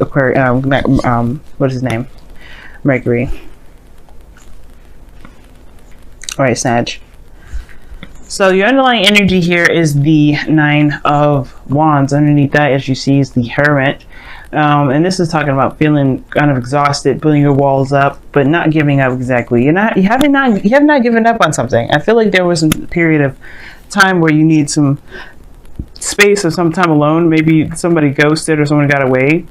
Aquarius, what is his name? Mercury. All right, Sag. So your underlying energy here is the Nine of Wands. Underneath that, as you see, is the Hermit. And this is talking about feeling kind of exhausted, putting your walls up, but not giving up exactly. You have not given up on something. I feel like there was a period of time where you need some space or some time alone. Maybe somebody ghosted or someone got away.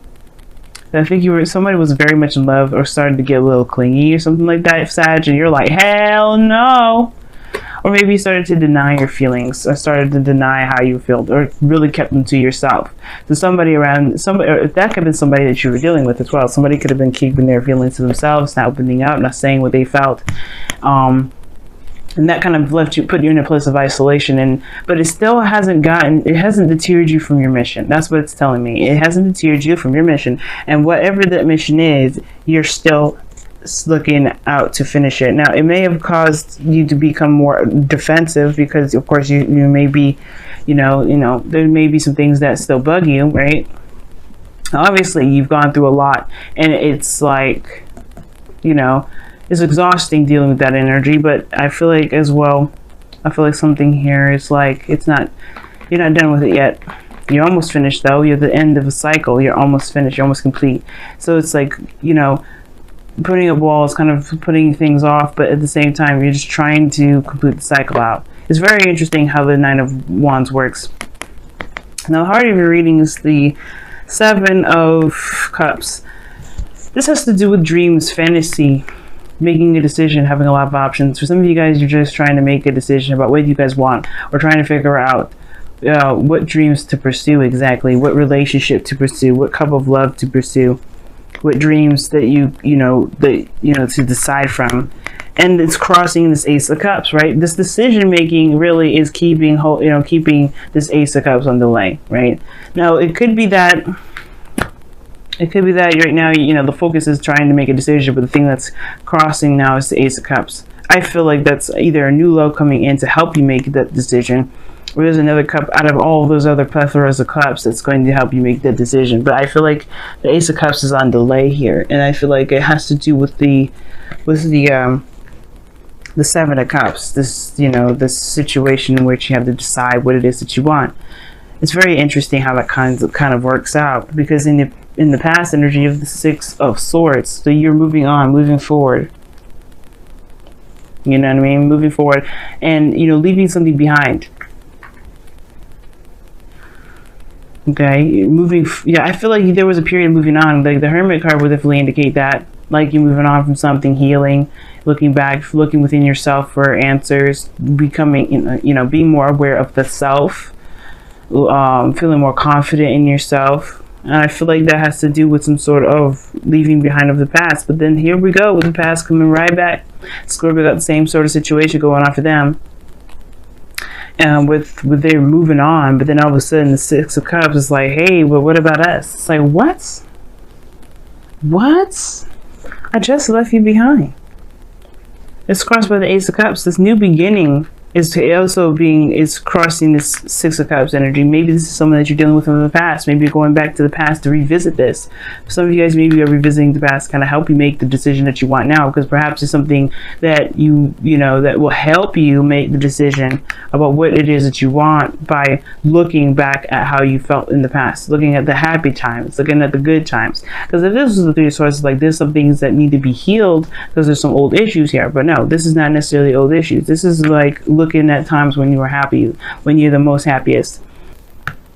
I think somebody was very much in love or started to get a little clingy or something like that, Sag, and you're like, hell no. Or maybe you started to deny your feelings, or started to deny how you felt, or really kept them to yourself. So somebody around, or that could have been somebody that you were dealing with as well. Somebody could have been keeping their feelings to themselves, not opening out, not saying what they felt. And that kind of put you in a place of isolation. But it still hasn't deterred you from your mission. That's what it's telling me. It hasn't deterred you from your mission. And whatever that mission is, you're still looking out to finish it. Now, it may have caused you to become more defensive because, of course, you may be, there may be some things that still bug you, right? Obviously, you've gone through a lot, and it's like, it's exhausting dealing with that energy. But I feel like as well, something here is like, you're not done with it yet. You're almost finished though. You're at the end of a cycle. You're almost finished. You're almost complete. So it's like, putting up walls, kind of putting things off, but at the same time, you're just trying to complete the cycle out. It's very interesting how the Nine of Wands works. Now, the heart of your reading is the Seven of Cups. This has to do with dreams, fantasy, making a decision, having a lot of options. For some of you guys, you're just trying to make a decision about what you guys want, or trying to figure out what dreams to pursue exactly, what relationship to pursue, what cup of love to pursue, what dreams that to decide from. And it's crossing this Ace of Cups, right? This decision making really is keeping this Ace of Cups on delay, right? Now, it could be that right now, the focus is trying to make a decision, but the thing that's crossing now is the Ace of Cups. I feel like that's either a new love coming in to help you make that decision, or there's another cup out of all of those other plethoras of cups that's going to help you make that decision. But I feel like the Ace of Cups is on delay here, and I feel like it has to do with the Seven of Cups. This situation in which you have to decide what it is that you want. It's very interesting how that kind of works out, because in the past energy of the Six of Swords, so you're moving on, moving forward. You know what I mean? Moving forward, and leaving something behind. Okay, I feel like there was a period of moving on. Like the Hermit card would definitely indicate that, like you're moving on from something, healing, looking back, looking within yourself for answers, becoming, being more aware of the self, feeling more confident in yourself. And I feel like that has to do with some sort of leaving behind of the past. But then here we go with the past coming right back. Scorpio got the same sort of situation going on for them. With they're moving on, but then all of a sudden the Six of Cups is like, hey, well, what about us? It's like, what? I just left you behind. It's crossed by the Ace of Cups. This new beginning is crossing this Six of Cups energy. Maybe this is someone that you're dealing with from the past. Maybe you're going back to the past to revisit this. Some of you guys maybe are revisiting the past, kind of help you make the decision that you want now, because perhaps it's something that that will help you make the decision about what it is that you want by looking back at how you felt in the past, looking at the happy times, looking at the good times. Because if this was the Three of Swords, like there's some things that need to be healed because there's some old issues here. But no, this is not necessarily old issues. This is like looking at times when you were happy, when you're the most happiest.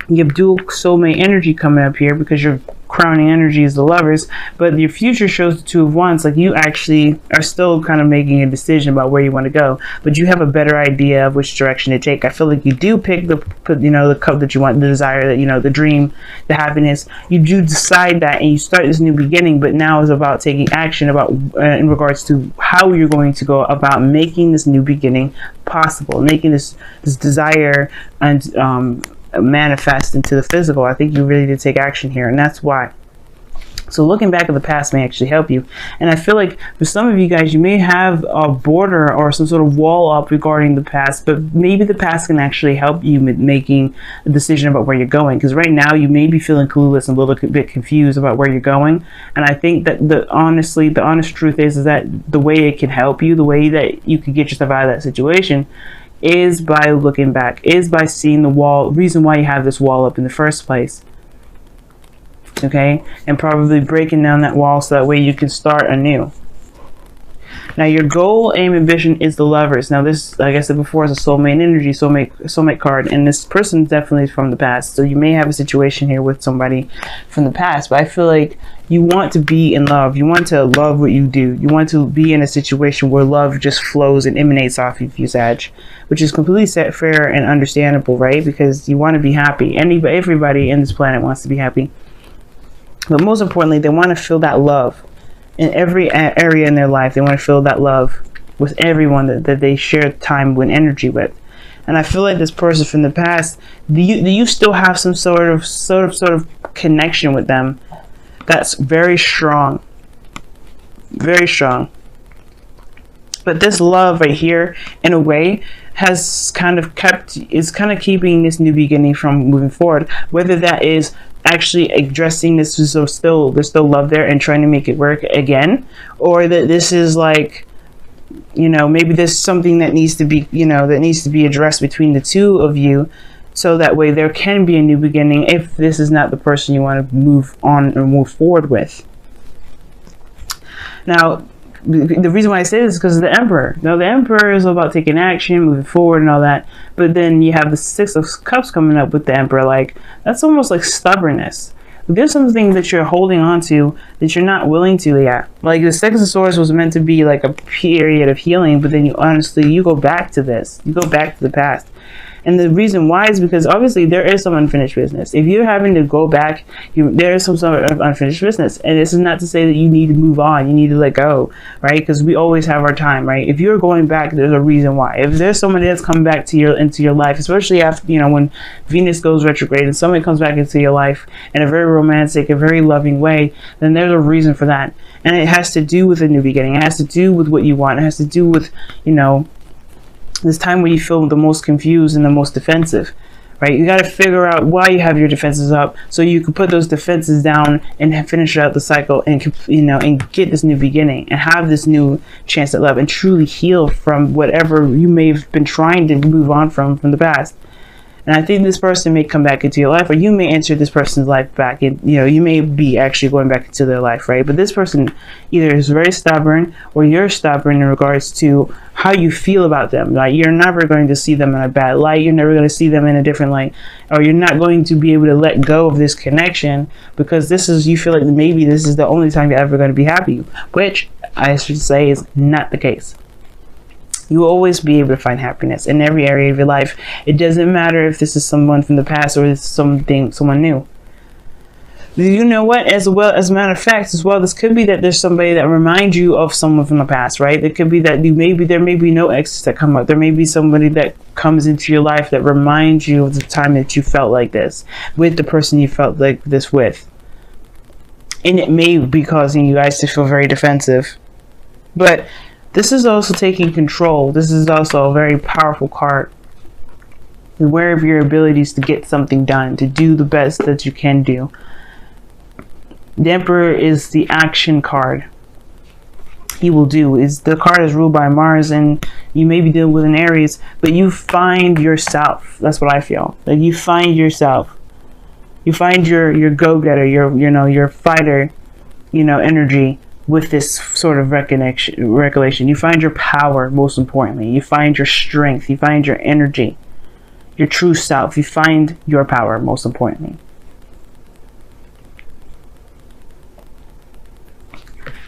You have dual soulmate energy coming up here because your crowning energy is the Lovers, but your future shows the Two of Wands. Like you actually are still kind of making a decision about where you want to go, but you have a better idea of which direction to take. I feel like you do pick the cup that you want, the desire, that the dream, the happiness. You do decide that, and you start this new beginning. But now is about taking action about in regards to how you're going to go about making this new beginning possible, making this desire and manifest into the physical. I think you really did take action here, and that's why So looking back at the past may actually help you. And I feel like for some of you guys, you may have a border or some sort of wall up regarding the past, but maybe the past can actually help you with making a decision about where you're going. Because right now you may be feeling clueless and a little bit confused about where you're going. And I think that the honest truth is that the way it can help you, the way that you can get yourself out of that situation, is by looking back, is by seeing the wall, reason why you have this wall up in the first place. Okay, and probably breaking down that wall so that way you can start anew. Now your goal, aim, and vision is the Lovers. Now this, like I said before, is a soulmate energy, soulmate card, and this person definitely is from the past. So you may have a situation here with somebody from the past, but I feel like you want to be in love. You want to love what you do. You want to be in a situation where love just flows and emanates off of you, Sag, which is completely fair and understandable, right? Because you want to be happy. Everybody in this planet wants to be happy. But most importantly, they want to feel that love in every area in their life. They want to feel that love with everyone that they share time and energy with. And I feel like this person from the past, do you still have some sort of connection with them that's very strong, very strong. But this love right here, in a way, is kind of keeping this new beginning from moving forward. Whether that is actually addressing this, so there's still love there and trying to make it work again, or that this is like, you know, maybe there's something that needs to be, you know, that needs to be addressed between the two of you, so that way there can be a new beginning if this is not the person you want to move on or move forward with. Now, the reason why I say this is because of the Emperor. Now, the Emperor is all about taking action, moving forward and all that. But then you have the Six of Cups coming up with the Emperor. Like, that's almost like stubbornness. There's something that you're holding on to that you're not willing to yet. Like, the Six of Swords was meant to be like a period of healing, but then you go back to this. You go back to the past. And the reason why is because obviously there is some unfinished business. If you're having to go back, there is some sort of unfinished business. And this is not to say that you need to move on. You need to let go, right? Because we always have our time, right? If you're going back, there's a reason why. If there's somebody that's coming back to into your life, especially after, you know, when Venus goes retrograde and somebody comes back into your life in a very romantic, a very loving way, then there's a reason for that. And it has to do with a new beginning. It has to do with what you want. It has to do with, you know, this time where you feel the most confused and the most defensive, right? You got to figure out why you have your defenses up, so you can put those defenses down and finish out the cycle, and, you know, and get this new beginning and have this new chance at love and truly heal from whatever you may have been trying to move on from the past. And I think this person may come back into your life, or you may enter this person's life back, and, you know, you may be actually going back into their life, right? But this person either is very stubborn, or you're stubborn in regards to how you feel about them. Like, you're never going to see them in a bad light. You're never going to see them in a different light, or you're not going to be able to let go of this connection, because you feel like maybe this is the only time you're ever going to be happy, which I should say is not the case. You will always be able to find happiness in every area of your life. It doesn't matter if this is someone from the past or it's someone new. You know what? As a matter of fact, as well, this could be that there's somebody that reminds you of someone from the past, right? It could be that there may be no exes that come up. There may be somebody that comes into your life that reminds you of the time that you felt like this with the person you felt like this with. And it may be causing you guys to feel very defensive. But this is also taking control. This is also a very powerful card. Aware of your abilities to get something done, to do the best that you can do. The Emperor is the action card. He will do. The card is ruled by Mars, and you may be dealing with an Aries, but you find yourself. That's what I feel. Like, you find yourself. You find your go-getter, your fighter, energy. With this sort of recollection, you find your power, most importantly. You find your strength. You find your energy, your true self. You find your power, most importantly.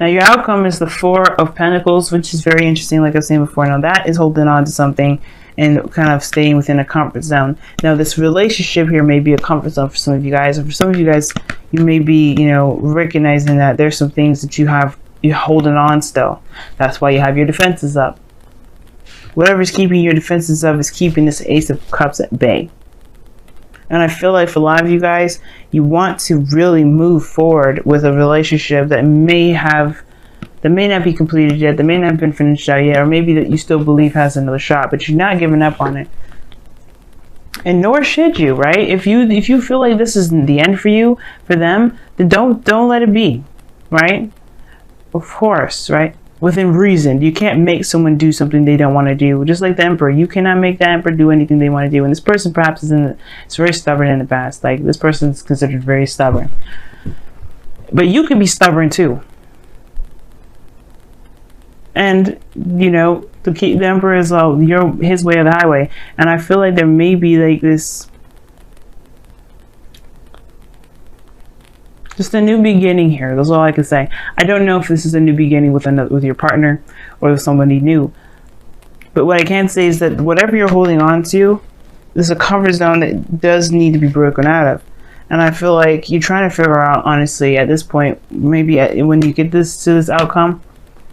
Now, your outcome is the Four of Pentacles, which is very interesting, like I was saying before. Now, that is holding on to something and kind of staying within a comfort zone. Now, this relationship here may be a comfort zone for some of you guys. And for some of you guys, you may be, recognizing that there's some things that you're holding on still. That's why you have your defenses up. Whatever's keeping your defenses up is keeping this Ace of Cups at bay. And I feel like for a lot of you guys, you want to really move forward with a relationship that may not be completed yet, that may not have been finished out yet, or maybe that you still believe has another shot, but you're not giving up on it. And nor should you, right? If you feel like this is the end for you, for them, then don't let it be, right? Of course, right? Within reason. You can't make someone do something they don't want to do. Just like the Emperor, you cannot make the Emperor do anything they want to do. And this person perhaps is very stubborn in the past. Like, this person is considered very stubborn. But you can be stubborn too. And, you know, to keep the Emperor is his way or the highway. And I feel like there may be like this, just a new beginning here. That's all I can say. I don't know if this is a new beginning with your partner or with somebody new. But what I can say is that whatever you're holding on to, there's a comfort zone that does need to be broken out of. And I feel like you're trying to figure out, honestly, at this point, maybe when you get to this outcome,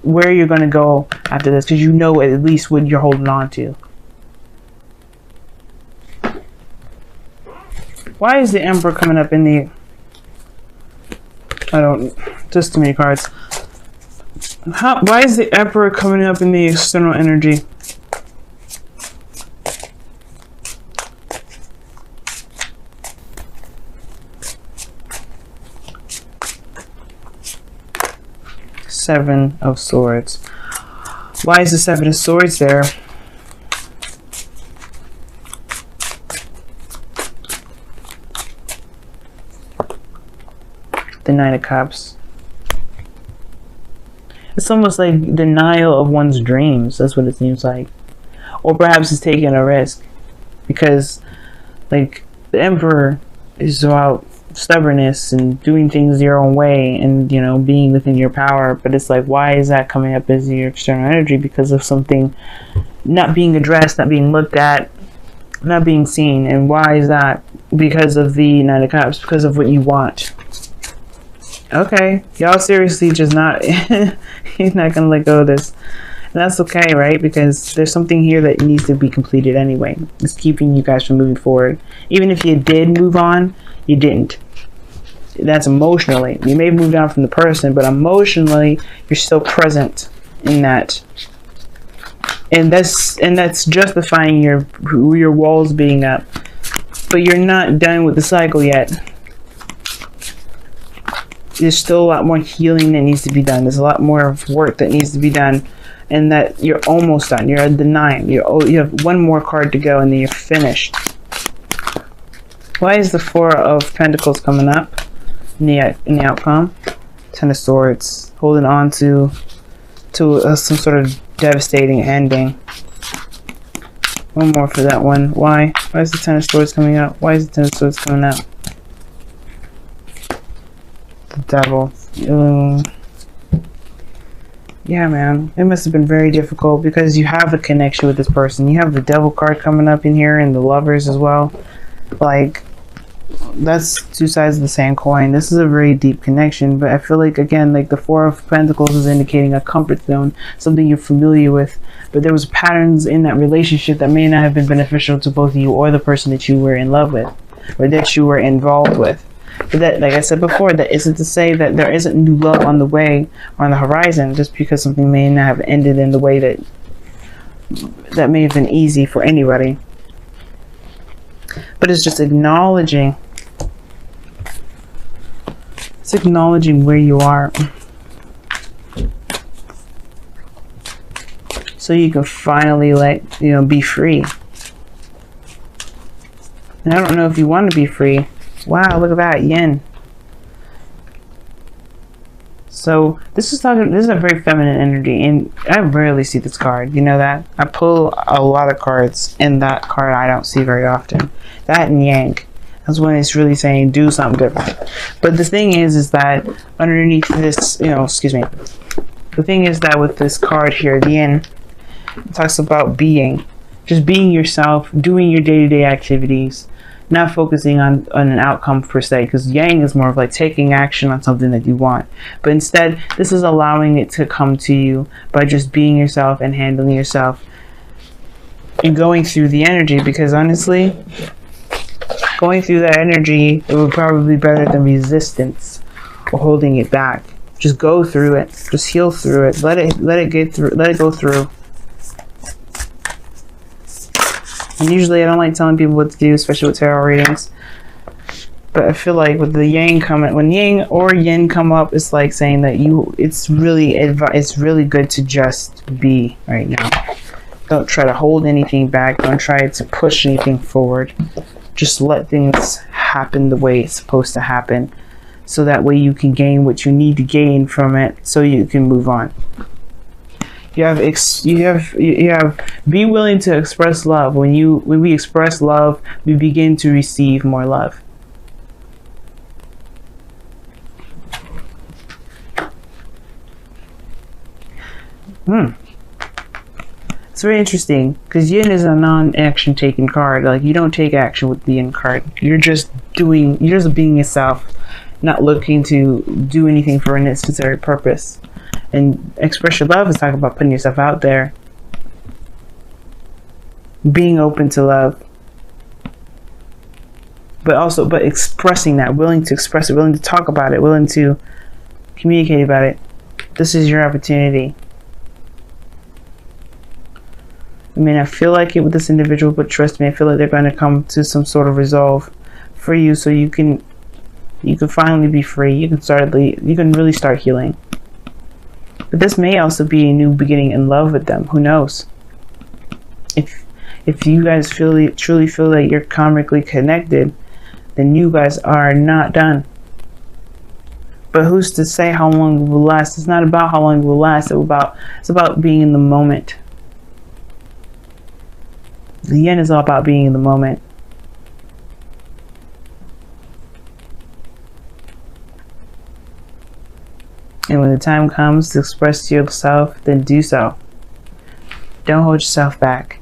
where you're going to go after this, because you know at least what you're holding on to. Why is the Emperor coming up in the... just too many cards. Why is the Emperor coming up in the external energy? Seven of Swords. Why is the Seven of Swords there? The Knight of Cups. It's almost like denial of one's dreams. That's what it seems like. Or perhaps it's taking a risk. Because, like, the Emperor is about stubbornness and doing things your own way and, you know, being within your power. But it's like, why is that coming up as your external energy? Because of something not being addressed, not being looked at, not being seen. And why is that? Because of the Knight of Cups. Because of what you want. Okay, y'all seriously just not he's not gonna let go of this. And that's okay, right? Because there's something here that needs to be completed anyway. It's keeping you guys from moving forward. Even if you did move on, you didn't. That's emotionally. You may have moved on from the person, but emotionally you're still present in that. And that's justifying your walls being up. But you're not done with the cycle yet. There's still a lot more healing that needs to be done. There's a lot more work that needs to be done, and that you're almost done. You're at the 9. You have one more card to go, and then you're finished. Why is the Four of Pentacles coming up in the outcome? Ten of Swords, holding on to some sort of devastating ending. One more for that one. Why? Why is the Ten of Swords coming up? Why is the Ten of Swords coming up? The Devil. Yeah, man. It must have been very difficult because you have a connection with this person. You have the Devil card coming up in here and the Lovers as well. Like, that's two sides of the same coin. This is a very deep connection, but I feel like, again, like the Four of Pentacles is indicating a comfort zone, something you're familiar with, but there was patterns in that relationship that may not have been beneficial to both of you or the person that you were in love with or that you were involved with. But that, like I said before, that isn't to say that there isn't new love on the way or on the horizon, just because something may not have ended in the way that may have been easy for anybody. But it's just acknowledging. It's acknowledging where you are, so you can finally be free. And I don't know if you want to be free. Wow, look at that, yen. So this is a very feminine energy, and I rarely see this card. You know that? I pull a lot of cards, and that card I don't see very often. That and Yang. That's when it's really saying do something different. But the thing is that underneath this, excuse me. The thing is that with this card here, the yen, it talks about just being yourself, doing your day-to-day activities, not focusing on an outcome per se, because Yang is more of like taking action on something that you want. But instead, this is allowing it to come to you by just being yourself and handling yourself and going through the energy, because honestly, Going through that energy, it would probably be better than resistance or holding it back. Just go through it. Just heal through it. Let it get through. Let it go through. And usually I don't like telling people what to do, especially with tarot readings. But I feel like with the yang coming, when yang or yin come up, it's like saying that it's really good to just be right now. Don't try to hold anything back. Don't try to push anything forward. Just let things happen the way it's supposed to happen. So that way you can gain what you need to gain from it so you can move on. You have be willing to express love. When we express love, we begin to receive more love. It's very interesting because yin is a non-action taken card. Like, you don't take action with the yin card. You're just being yourself, not looking to do anything for a necessary purpose. And express your love is talking about putting yourself out there, being open to love, but expressing that, willing to express it, willing to talk about it, willing to communicate about it. This is your opportunity. I mean, I feel like it with this individual, but trust me, I feel like they're going to come to some sort of resolve for you, so you can finally be free. You can really start healing. But this may also be a new beginning in love with them. Who knows? If you guys truly feel that you're karmically connected, then you guys are not done. But who's to say how long it will last? It's not about how long it will last. It's about being in the moment. The yin is all about being in the moment. And when the time comes to express to yourself, then do so. Don't hold yourself back.